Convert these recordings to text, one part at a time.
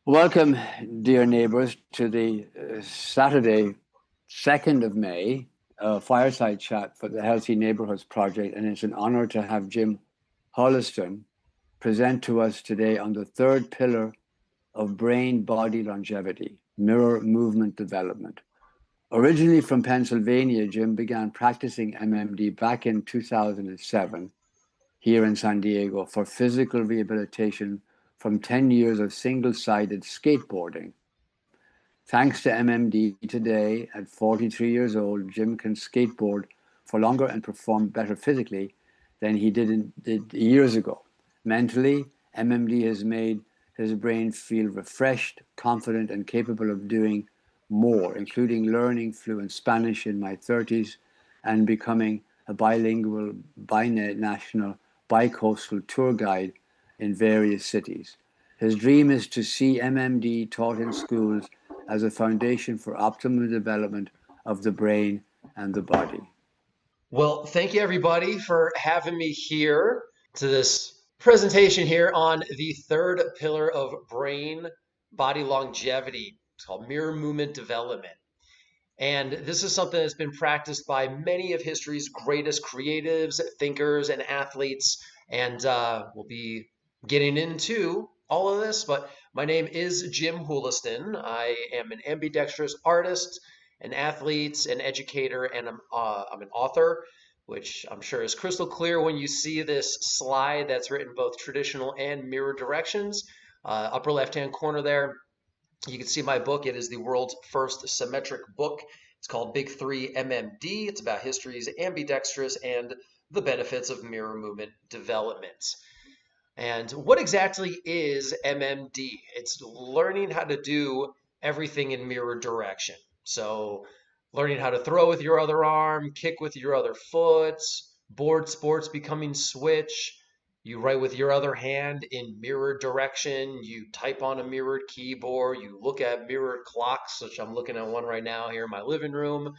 Welcome, dear neighbors, to the Saturday, 2nd of May, fireside chat for the Healthy Neighborhoods Project. And it's an honor to have Jim Houliston present to us today on the third pillar of brain body longevity, mirror movement development. Originally from Pennsylvania, Jim began practicing MMD back in 2007 here in San Diego for physical rehabilitation from 10 years of single-sided skateboarding. Thanks to MMD today, at 43 years old, Jim can skateboard for longer and perform better physically than he did years ago. Mentally, MMD has made his brain feel refreshed, confident, and capable of doing more, including learning fluent Spanish in my 30s and becoming a bilingual, binational, bicoastal tour guide in various cities. His dream is to see MMD taught in schools as a foundation for optimal development of the brain and the body. Well, thank you everybody for having me here to this presentation here on the third pillar of brain body longevity. It's called mirror movement development. And this is something that's been practiced by many of history's greatest creatives, thinkers, and athletes. And we'll be getting into all of this. But my name is Jim Houliston. I am an ambidextrous artist, an athlete, an educator, and I'm an author, which I'm sure is crystal clear when you see this slide that's written both traditional and mirror directions. Upper left-hand corner there, you can see my book. It is the world's first symmetric book. It's called Big Three MMD. It's about history's ambidextrous and the benefits of mirror movement development. And what exactly is MMD? It's learning how to do everything in mirror direction. So, learning how to throw with your other arm, kick with your other foot, board sports becoming switch. You write with your other hand in mirror direction. You type on a mirrored keyboard. You look at mirrored clocks, which I'm looking at one right now here in my living room.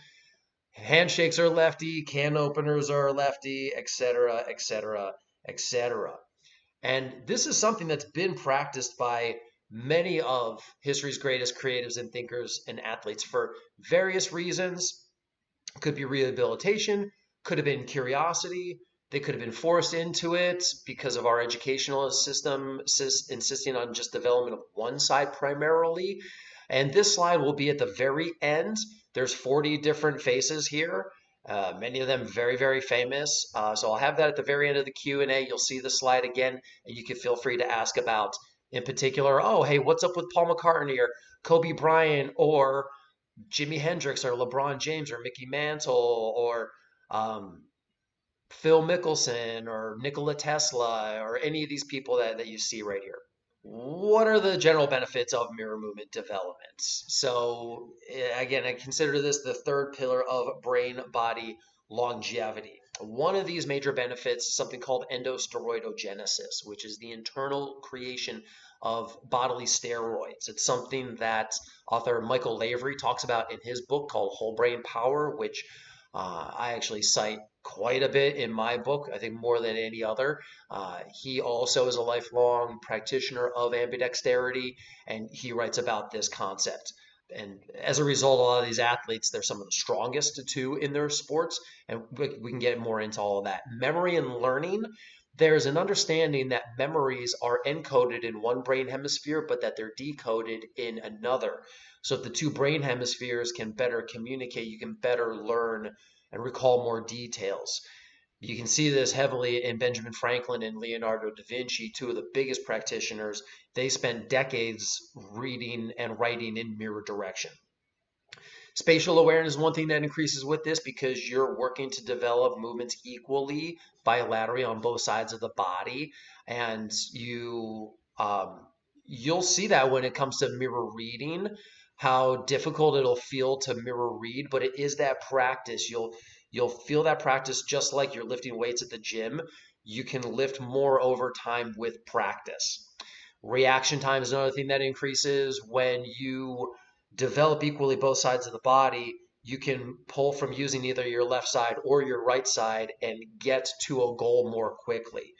Handshakes are lefty, can openers are lefty, etc., etc., etc. And this is something that's been practiced by many of history's greatest creatives and thinkers and athletes for various reasons. Could be rehabilitation, could have been curiosity. They could have been forced into it because of our educational system insisting on just development of one side primarily. And this slide will be at the very end. There's 40 different faces here. Many of them very, very famous. So I'll have that at the very end of the Q&A. You'll see the slide again, and you can feel free to ask about, in particular, oh, hey, what's up with Paul McCartney or Kobe Bryant or Jimi Hendrix or LeBron James or Mickey Mantle or Phil Mickelson or Nikola Tesla or any of these people that you see right here. What are the general benefits of mirror movement developments? So, again, I consider this the third pillar of brain body longevity. One of these major benefits is something called endosteroidogenesis, which is the internal creation of bodily steroids. It's something that author Michael Lavery talks about in his book called Whole Brain Power, which I actually cite quite a bit in my book, I think more than any other. He also is a lifelong practitioner of ambidexterity, and he writes about this concept. And as a result, a lot of these athletes, they're some of the strongest too in their sports, and we can get more into all of that. Memory and learning, there's an understanding that memories are encoded in one brain hemisphere, but that they're decoded in another. So if the two brain hemispheres can better communicate, you can better learn and recall more details. You can see this heavily in Benjamin Franklin and Leonardo da Vinci, two of the biggest practitioners. They spent decades reading and writing in mirror direction. Spatial awareness is one thing that increases with this because you're working to develop movements equally bilaterally on both sides of the body, and you'll see that when it comes to mirror reading, how difficult it'll feel to mirror read, but it is that practice. You'll feel that practice just like you're lifting weights at the gym. You can lift more over time with practice. Reaction time is another thing that increases when you develop equally both sides of the body. You can pull from using either your left side or your right side and get to a goal more quickly.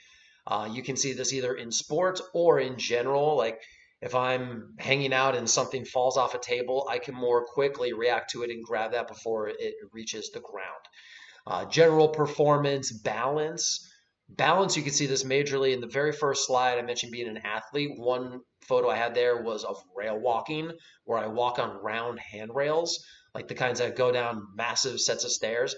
You can see this either in sports or in general. Like If I'm hanging out and something falls off a table, I can more quickly react to it and grab that before it reaches the ground. General performance, balance. Balance, you can see this majorly in the very first slide. I mentioned being an athlete. One photo I had there was of rail walking, where I walk on round handrails, like the kinds that go down massive sets of stairs.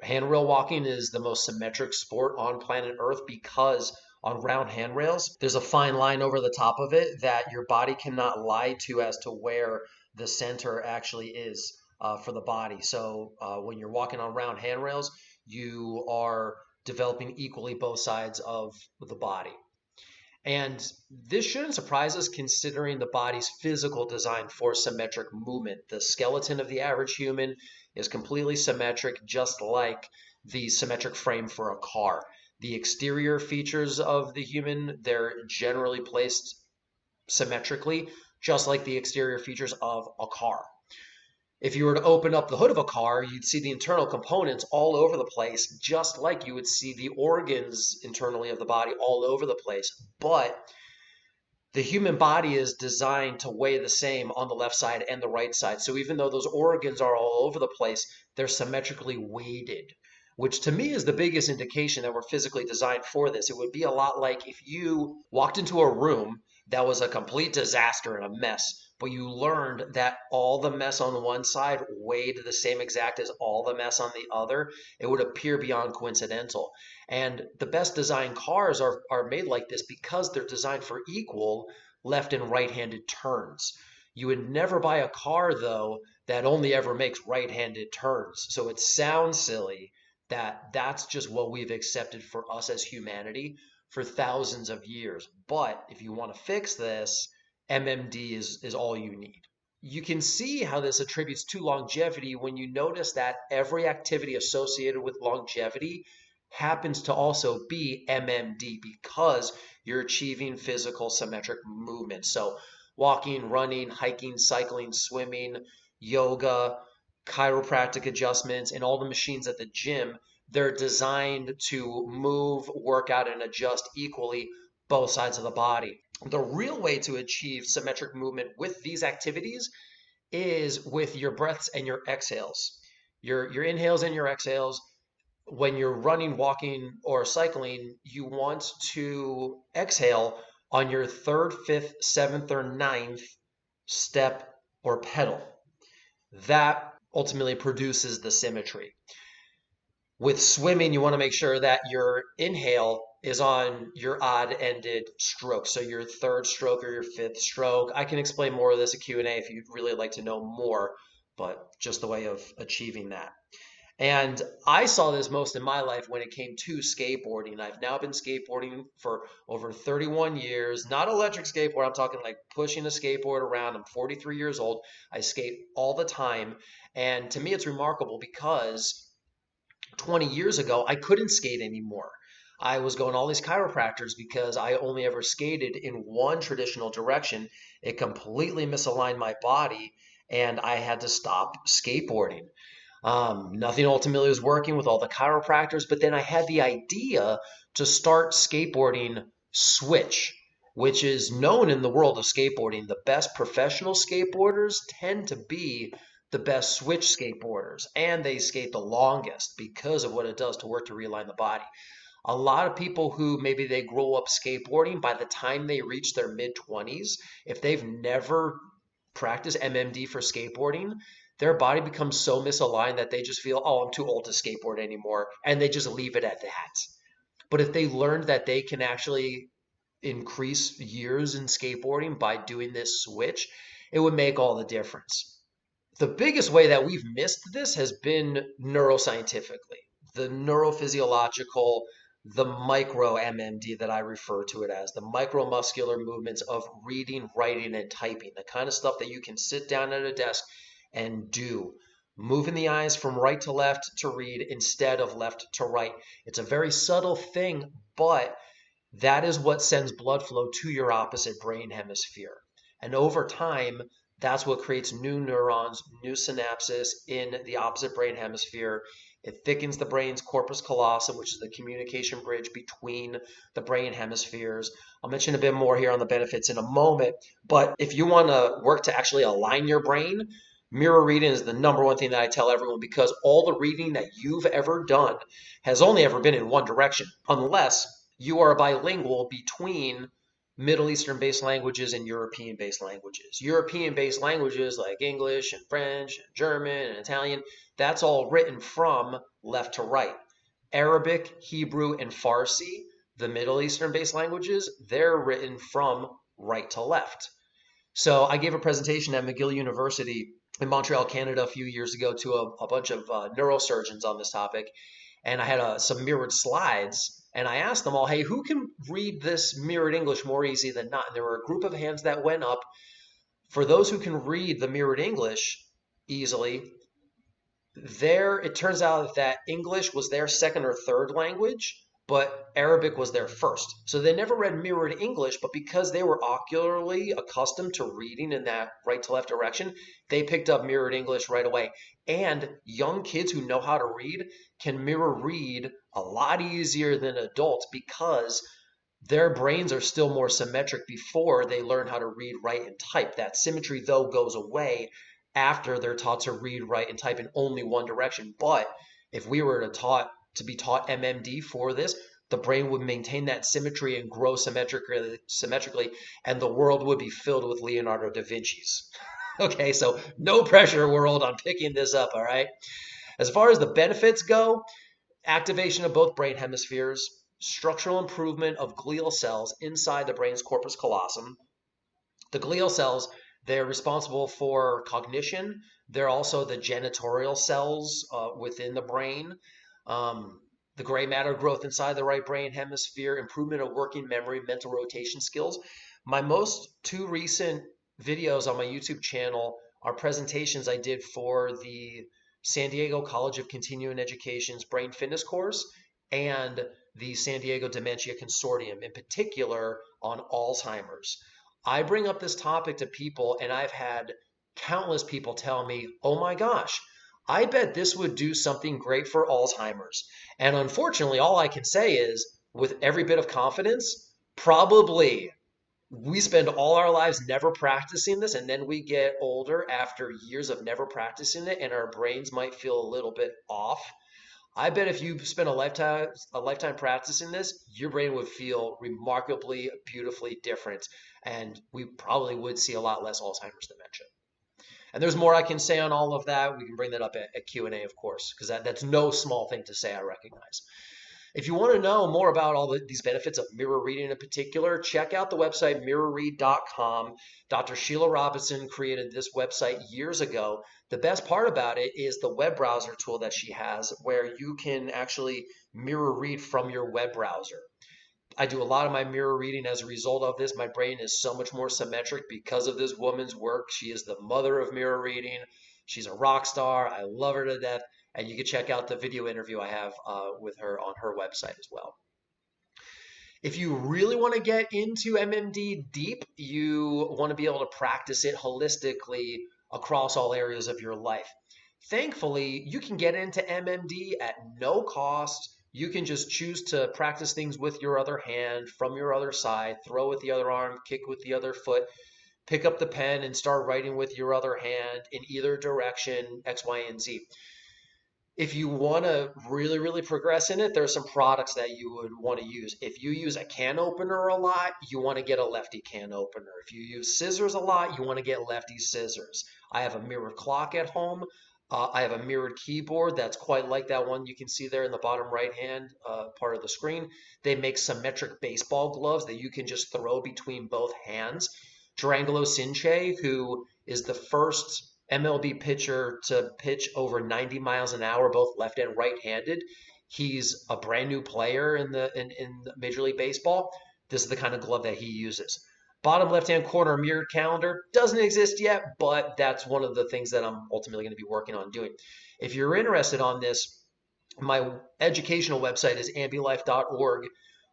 Handrail walking is the most symmetric sport on planet Earth because on round handrails, there's a fine line over the top of it that your body cannot lie to as to where the center actually is for the body. So when you're walking on round handrails, you are developing equally both sides of the body. And this shouldn't surprise us considering the body's physical design for symmetric movement. The skeleton of the average human is completely symmetric, just like the symmetric frame for a car. The exterior features of the human, they're generally placed symmetrically, just like the exterior features of a car. If you were to open up the hood of a car, you'd see the internal components all over the place, just like you would see the organs internally of the body all over the place. But the human body is designed to weigh the same on the left side and the right side. So even though those organs are all over the place, they're symmetrically weighted, which to me is the biggest indication that we're physically designed for this. It would be a lot like if you walked into a room that was a complete disaster and a mess, but you learned that all the mess on one side weighed the same exact as all the mess on the other. It would appear beyond coincidental. And the best designed cars are made like this because they're designed for equal left and right-handed turns. You would never buy a car, though, that only ever makes right-handed turns. So it sounds silly that that's just what we've accepted for us as humanity for thousands of years. But if you want to fix this, MMD is all you need. You can see how this attributes to longevity when you notice that every activity associated with longevity happens to also be MMD because you're achieving physical symmetric movement. So walking, running, hiking, cycling, swimming, yoga, chiropractic adjustments, and all the machines at the gym, they're designed to move, work out, and adjust equally both sides of the body. The real way to achieve symmetric movement with these activities is with your breaths and your exhales. Your inhales and your exhales. When you're running, walking, or cycling, you want to exhale on your third, fifth, seventh, or ninth step or pedal. That ultimately produces the symmetry. With swimming, you want to make sure that your inhale is on your odd-ended stroke. So your third stroke or your fifth stroke. I can explain more of this at Q&A if you'd really like to know more, but just the way of achieving that. And I saw this most in my life when it came to skateboarding. I've now been skateboarding for over 31 years, not electric skateboard. I'm talking like pushing a skateboard around. I'm 43 years old. I skate all the time. And to me, it's remarkable because 20 years ago, I couldn't skate anymore. I was going to all these chiropractors because I only ever skated in one traditional direction. It completely misaligned my body, and I had to stop skateboarding. Nothing ultimately was working with all the chiropractors, but then I had the idea to start skateboarding switch, which is known in the world of skateboarding. The best professional skateboarders tend to be the best switch skateboarders, and they skate the longest because of what it does to work to realign the body. A lot of people who maybe they grow up skateboarding, by the time they reach their mid-20s, if they've never practiced MMD for skateboarding, their body becomes so misaligned that they just feel, oh, I'm too old to skateboard anymore, and they just leave it at that. But if they learned that they can actually increase years in skateboarding by doing this switch, it would make all the difference. The biggest way that we've missed this has been neuroscientifically, the neurophysiological, the micro MMD that I refer to it as, the micromuscular movements of reading, writing, and typing, the kind of stuff that you can sit down at a desk and do. Moving the eyes from right to left to read instead of left to right. It's a very subtle thing, but that is what sends blood flow to your opposite brain hemisphere. And over time, that's what creates new neurons, new synapses in the opposite brain hemisphere. It thickens the brain's corpus callosum, which is the communication bridge between the brain hemispheres. I'll mention a bit more here on the benefits in a moment, but if you want to work to actually align your brain, mirror reading is the number one thing that I tell everyone, because all the reading that you've ever done has only ever been in one direction, unless you are bilingual between Middle Eastern based languages and European based languages. European based languages like English and French and German and Italian, that's all written from left to right. Arabic, Hebrew, and Farsi, the Middle Eastern based languages, they're written from right to left. So I gave a presentation at McGill University in Montreal, Canada a few years ago to a bunch of neurosurgeons on this topic. And I had some mirrored slides, and I asked them all, hey, who can read this mirrored English more easy than not? And there were a group of hands that went up. For those who can read the mirrored English easily, it turns out that English was their second or third language, but Arabic was their first. So they never read mirrored English, but because they were ocularly accustomed to reading in that right to left direction, they picked up mirrored English right away. And young kids who know how to read can mirror read a lot easier than adults, because their brains are still more symmetric before they learn how to read, write, and type. That symmetry, though, goes away after they're taught to read, write, and type in only one direction. But if we were to be taught MMD for this, the brain would maintain that symmetry and grow symmetrically, and the world would be filled with Leonardo da Vinci's. Okay, so no pressure, world, on picking this up, all right? As far as the benefits go, activation of both brain hemispheres, structural improvement of glial cells inside the brain's corpus callosum. The glial cells, they're responsible for cognition. They're also the janitorial cells within the brain. The gray matter growth inside the right brain hemisphere, improvement of working memory, mental rotation skills. My two recent videos on my YouTube channel are presentations I did for the San Diego College of Continuing Education's Brain Fitness course and the San Diego Dementia Consortium, in particular on Alzheimer's. I bring up this topic to people, and I've had countless people tell me, oh my gosh, I bet this would do something great for Alzheimer's. And unfortunately, all I can say is, with every bit of confidence, probably. We spend all our lives never practicing this, and then we get older after years of never practicing it, and our brains might feel a little bit off. I bet if you spend a lifetime practicing this, your brain would feel remarkably, beautifully different, and we probably would see a lot less Alzheimer's dementia. And there's more I can say on all of that. We can bring that up at Q&A, of course, because that's no small thing to say, I recognize. If you want to know more about all these benefits of mirror reading in particular, check out the website mirrorread.com. Dr. Sheila Robinson created this website years ago. The best part about it is the web browser tool that she has, where you can actually mirror read from your web browser. I do a lot of my mirror reading as a result of this. My brain is so much more symmetric because of this woman's work. She is the mother of mirror reading. She's a rock star. I love her to death. And you can check out the video interview I have with her on her website as well. If you really want to get into MMD deep, you want to be able to practice it holistically across all areas of your life. Thankfully, you can get into MMD at no cost. You can just choose to practice things with your other hand, from your other side, throw with the other arm, kick with the other foot, pick up the pen and start writing with your other hand in either direction, X, Y, and Z. If you want to really, really progress in it, there are some products that you would want to use. If you use a can opener a lot, you want to get a lefty can opener. If you use scissors a lot, you want to get lefty scissors. I have a mirrored clock at home. I have a mirrored keyboard that's quite like that one you can see there in the bottom right hand part of the screen. They make symmetric baseball gloves that you can just throw between both hands. Durangelo Sinche, who is the first MLB pitcher to pitch over 90 miles an hour, both left and right-handed. He's a brand new player in Major League Baseball. This is the kind of glove that he uses. Bottom left-hand corner mirrored calendar doesn't exist yet, but that's one of the things that I'm ultimately going to be working on doing. If you're interested on this, my educational website is ambilife.org.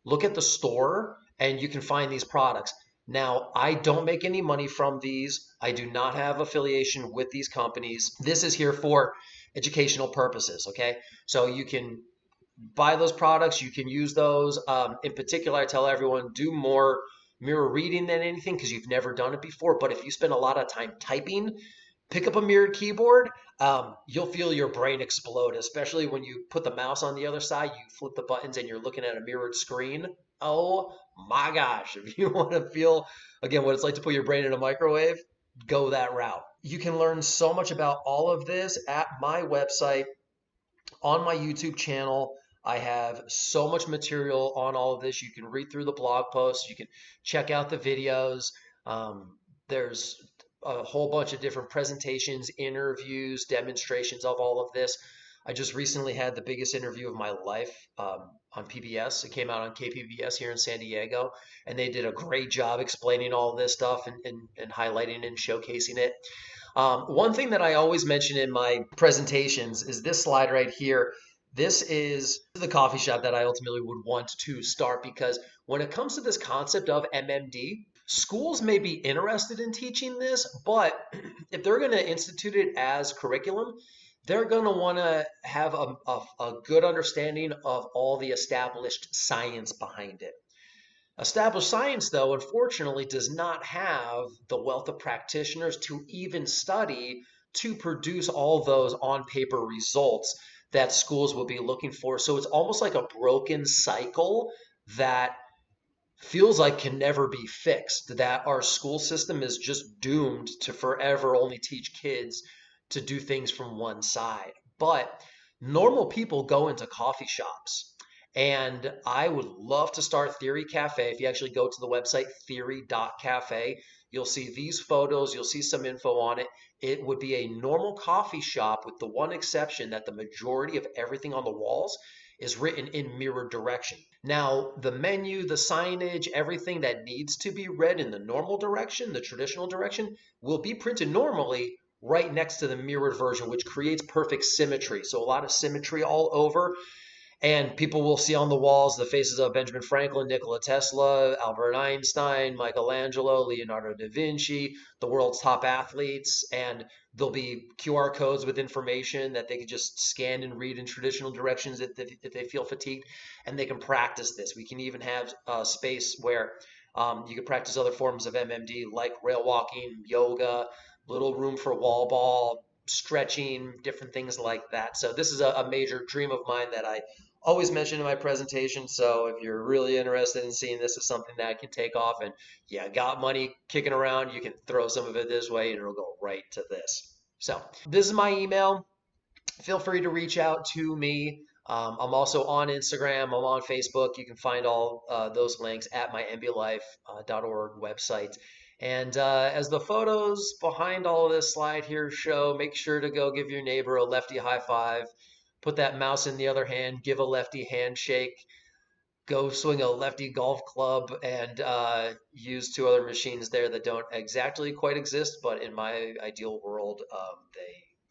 Look at the store, and you can find these products. Now, I don't make any money from these. I do not have affiliation with these companies. This is here for educational purposes. Okay, so you can buy those products. You can use those. In particular, I tell everyone do more mirror reading than anything because you've never done it before. But if you spend a lot of time typing, pick up a mirrored keyboard. You'll feel your brain explode, especially when you put the mouse on the other side, you flip the buttons and you're looking at a mirrored screen. Oh my gosh. If you want to feel, again, what it's like to put your brain in a microwave, go that route. You can learn so much about all of this at my website, on my YouTube channel. I have so much material on all of this. You can read through the blog posts. You can check out the videos. There's a whole bunch of different presentations, interviews, demonstrations of all of this. I just recently had the biggest interview of my life on PBS. It came out on KPBS here in San Diego, and they did a great job explaining all this stuff and highlighting and showcasing it. One thing that I always mention in my presentations is this slide right here. This is the coffee shop that I ultimately would want to start, because when it comes to this concept of MMD, schools may be interested in teaching this, but if they're going to institute it as curriculum, they're going to want to have a good understanding of all the established science behind it. Established science, though, unfortunately, does not have the wealth of practitioners to even study to produce all those on paper results that schools will be looking for. So it's almost like a broken cycle that feels like can never be fixed, that our school system is just doomed to forever only teach kids to do things from one side. But normal people go into coffee shops. And I would love to start Theory Cafe. If you actually go to the website, theory.cafe, you'll see these photos, you'll see some info on it. It would be a normal coffee shop with the one exception that the majority of everything on the walls is written in mirrored direction. Now, the menu, the signage, everything that needs to be read in the normal direction, the traditional direction, will be printed normally right next to the mirrored version, which creates perfect symmetry. So a lot of symmetry all over. And people will see on the walls the faces of Benjamin Franklin, Nikola Tesla, Albert Einstein, Michelangelo, Leonardo da Vinci, the world's top athletes. And there'll be QR codes with information that they can just scan and read in traditional directions if they feel fatigued. And they can practice this. We can even have a space where you can practice other forms of MMD like rail walking, yoga, little room for wall ball, stretching, different things like that. So this is a major dream of mine that I always mention in my presentation. So if you're really interested in seeing this as something that can take off and got money kicking around, you can throw some of it this way and it'll go right to this. So this is my email. Feel free to reach out to me. I'm also on Instagram. I'm on Facebook. You can find all those links at my mblife.org website. And as the photos behind all of this slide here show, make sure to go give your neighbor a lefty high five. Put that mouse in the other hand, give a lefty handshake, go swing a lefty golf club, and use two other machines there that don't exactly quite exist, but in my ideal world,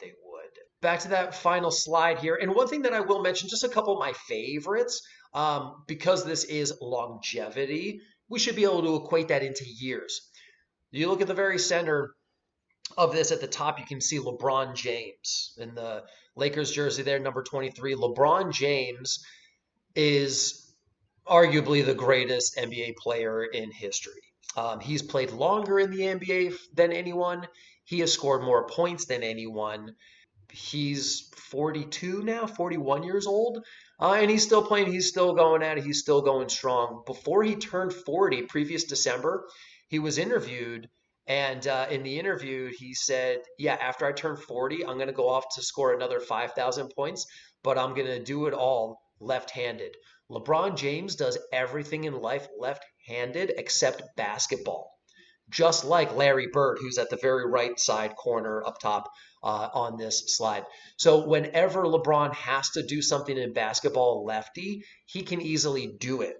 they would. Back to that final slide here. And one thing that I will mention, just a couple of my favorites, because this is longevity, we should be able to equate that into years. You look at the very center of this at the top, you can see LeBron James in the Lakers jersey there, number 23. LeBron James is arguably the greatest NBA player in history. He's played longer in the NBA than anyone. He has scored more points than anyone. He's 42 now, 41 years old, and he's still playing. He's still going at it. He's still going strong. Before he turned 40, previous December, he was interviewed. And in the interview, he said, after I turn 40, I'm going to go off to score another 5,000 points, but I'm going to do it all left-handed. LeBron James does everything in life left-handed except basketball, just like Larry Bird, who's at the very right side corner up top on this slide. So whenever LeBron has to do something in basketball lefty, he can easily do it.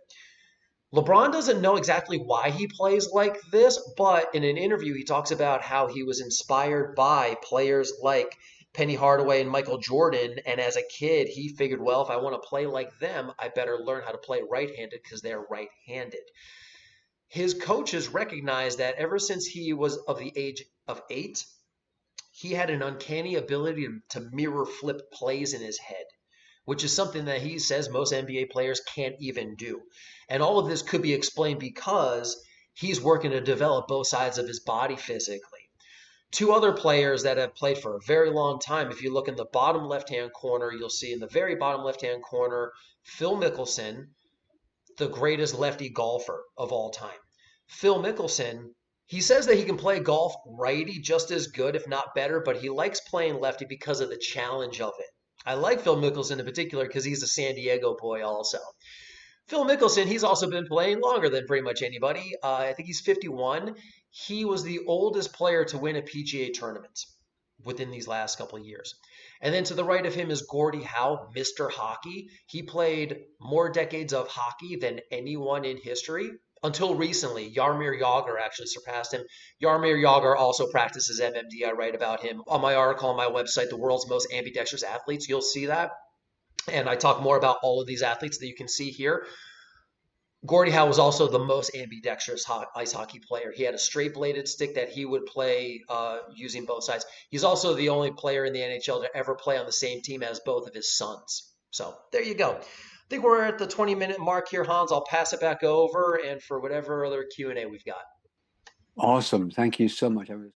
LeBron doesn't know exactly why he plays like this, but in an interview, he talks about how he was inspired by players like Penny Hardaway and Michael Jordan. And as a kid, he figured, well, if I want to play like them, I better learn how to play right-handed because they're right-handed. His coaches recognized that ever since he was of the age of 8, he had an uncanny ability to mirror flip plays in his head, which is something that he says most NBA players can't even do. And all of this could be explained because he's working to develop both sides of his body physically. Two other players that have played for a very long time, if you look in the bottom left-hand corner, you'll see in the very bottom left-hand corner, Phil Mickelson, the greatest lefty golfer of all time. Phil Mickelson, he says that he can play golf righty just as good, if not better, but he likes playing lefty because of the challenge of it. I like Phil Mickelson in particular because he's a San Diego boy also. Phil Mickelson, he's also been playing longer than pretty much anybody. I think he's 51. He was the oldest player to win a PGA tournament within these last couple of years. And then to the right of him is Gordie Howe, Mr. Hockey. He played more decades of hockey than anyone in history. Until recently, Jaromir Jagr actually surpassed him. Jaromir Jagr also practices MMD. I write about him on my article on my website, The World's Most Ambidextrous Athletes. You'll see that. And I talk more about all of these athletes that you can see here. Gordie Howe was also the most ambidextrous ice hockey player. He had a straight bladed stick that he would play using both sides. He's also the only player in the NHL to ever play on the same team as both of his sons. So there you go. I think we're at the 20-minute mark here, Hans. I'll pass it back over and for whatever other Q&A we've got. Awesome. Thank you so much.